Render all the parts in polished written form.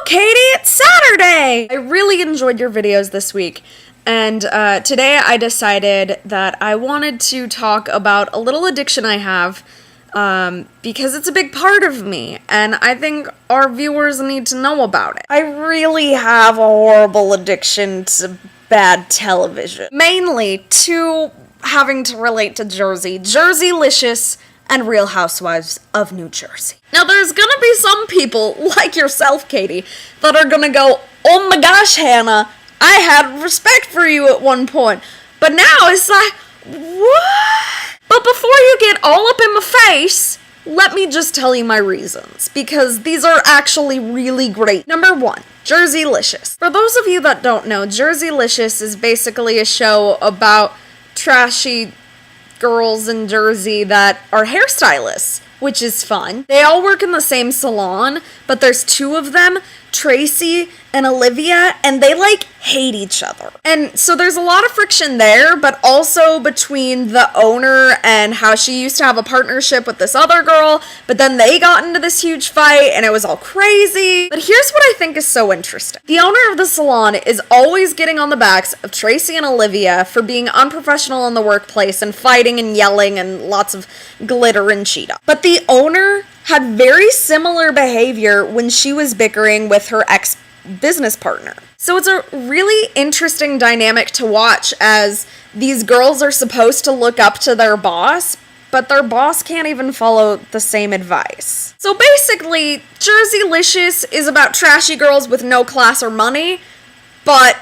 Katie, it's Saturday! I really enjoyed your videos this week, and today I decided that I wanted to talk about a little addiction I have, because it's a big part of me, and I think our viewers need to know about it. I really have a horrible addiction to bad television. Mainly to having to relate to Jerseylicious, and Real Housewives of New Jersey. Now, there's gonna be some people, like yourself, Katie, that are gonna go, oh my gosh, Hannah, I had respect for you at one point, but now it's like, what? But before you get all up in my face, let me just tell you my reasons, because these are actually really great. Number one, Jerseylicious. For those of you that don't know, Jerseylicious is basically a show about trashy girls in Jersey that are hairstylists, which is fun. They all work in the same salon, but there's two of them, Tracy and Olivia, and they hate each other. And so there's a lot of friction there, but also between the owner and how she used to have a partnership with this other girl, but then they got into this huge fight and it was all crazy. But here's what I think is so interesting. The owner of the salon is always getting on the backs of Tracy and Olivia for being unprofessional in the workplace and fighting and yelling and lots of glitter and cheetah. But the owner had very similar behavior when she was bickering with her ex-business partner. So it's a really interesting dynamic to watch, as these girls are supposed to look up to their boss, but their boss can't even follow the same advice. So basically, Jerseylicious is about trashy girls with no class or money, but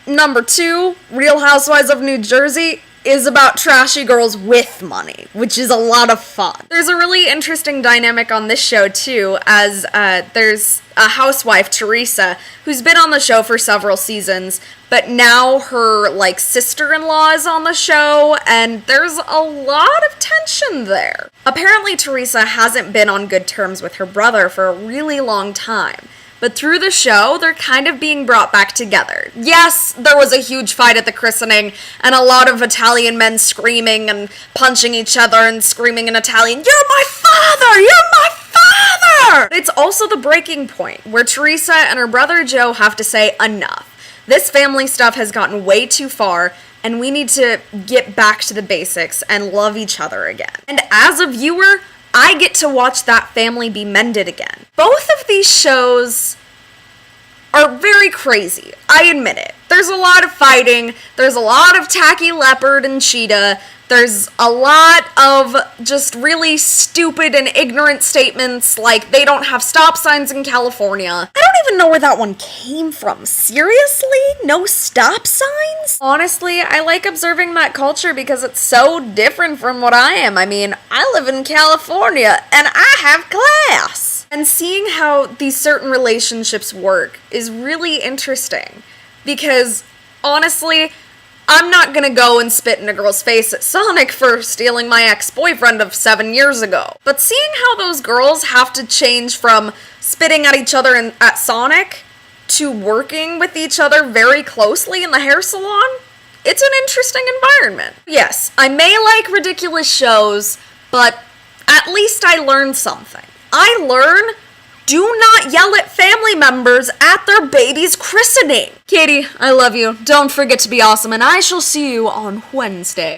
number two, Real Housewives of New Jersey, is about trashy girls with money, which is a lot of fun. There's a really interesting dynamic on this show too, as there's a housewife, Teresa, who's been on the show for several seasons, but now her sister-in-law is on the show, and there's a lot of tension there. Apparently Teresa hasn't been on good terms with her brother for a really long time. But through the show, they're kind of being brought back together. Yes, there was a huge fight at the christening, and a lot of Italian men screaming and punching each other and screaming in Italian, "You're my father! You're my father!" It's also the breaking point, where Teresa and her brother Joe have to say, enough. This family stuff has gotten way too far, and we need to get back to the basics and love each other again. And as a viewer, I get to watch that family be mended again. Both of these shows are very crazy. I admit it. There's a lot of fighting. There's a lot of tacky leopard and cheetah. There's a lot of just really stupid and ignorant statements like they don't have stop signs in California. I don't even know where that one came from. Seriously? No stop signs? Honestly, I like observing that culture because it's so different from what I am. I mean, I live in California and I have class. And seeing how these certain relationships work is really interesting because, honestly, I'm not gonna go and spit in a girl's face at Sonic for stealing my ex-boyfriend of 7 years ago. But seeing how those girls have to change from spitting at each other at Sonic to working with each other very closely in the hair salon, it's an interesting environment. Yes, I may like ridiculous shows, but at least I learned something. I learn, do not yell at family members at their baby's christening. Katie, I love you. Don't forget to be awesome, and I shall see you on Wednesday.